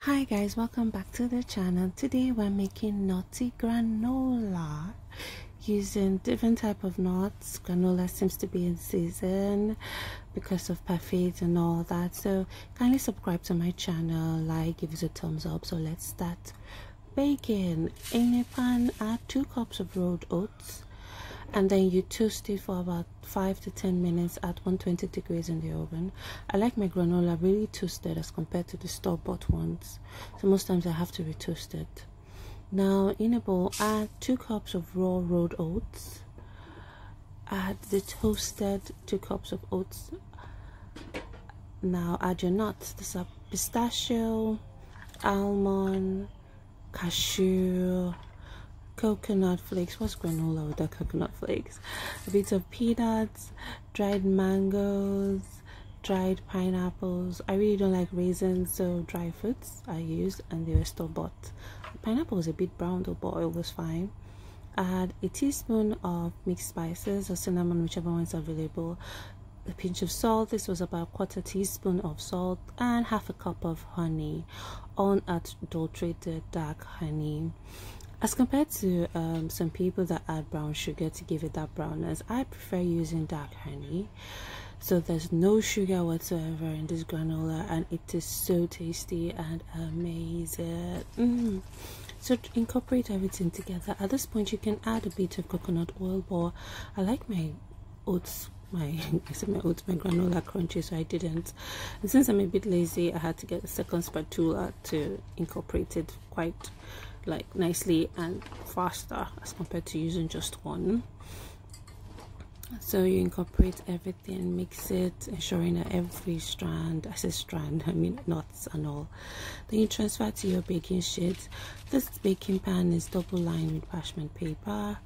Hi guys, welcome back to the channel. Today we're making nutty granola using different type of nuts. Granola seems to be in season because of parfaits and all that, so kindly subscribe to my channel, like, give us a thumbs up. So let's start baking. In a pan, add 2 cups of rolled oats, and then you toast it for about 5 to 10 minutes at 120 degrees in the oven. I like my granola really toasted as compared to the store-bought ones, so most times I have to retoast it. Now in a bowl, add 2 cups of raw rolled oats, add the toasted 2 cups of oats. Now add your nuts. These are pistachio, almond, cashew, coconut flakes. What's granola without coconut flakes? A bit of peanuts, dried mangoes, dried pineapples. I really don't like raisins, so dry fruits I used, and they were store-bought. The pineapple was a bit brown though, but it was fine. Add a teaspoon of mixed spices or cinnamon, whichever one is available, a pinch of salt. This was about 1/4 teaspoon of salt, and 1/2 cup of honey, unadulterated dark honey. As compared to some people that add brown sugar to give it that brownness, I prefer using dark honey. So there's no sugar whatsoever in this granola, and it is so tasty and amazing. So to incorporate everything together, at this point you can add a bit of coconut oil, but I like my oats, my granola crunchy, so I didn't. And since I'm a bit lazy, I had to get a second spatula to incorporate it quite nicely and faster as compared to using just one. So you incorporate everything, mix it, ensuring that every strand, I say strand, I mean nuts and all. Then you transfer to your baking sheet. This baking pan is double lined with parchment paper,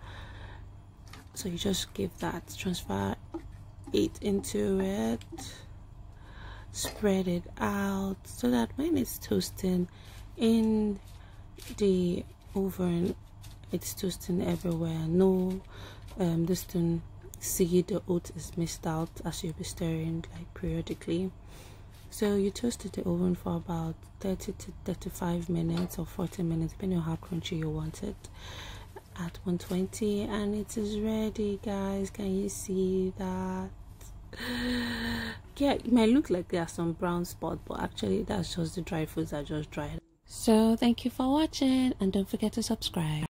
so you just give that, transfer it into it, spread it out so that when it's toasting in the oven, it's toasting everywhere. No this thing, see the oat is missed out as you'll be stirring periodically. So you toasted the oven for about 30 to 35 minutes or 40 minutes, depending on how crunchy you want it, at 120, and it is ready, guys. Can you see that? Yeah, it might look like there are some brown spots, but actually that's just the dry foods that just dried. So thank you for watching, and don't forget to subscribe.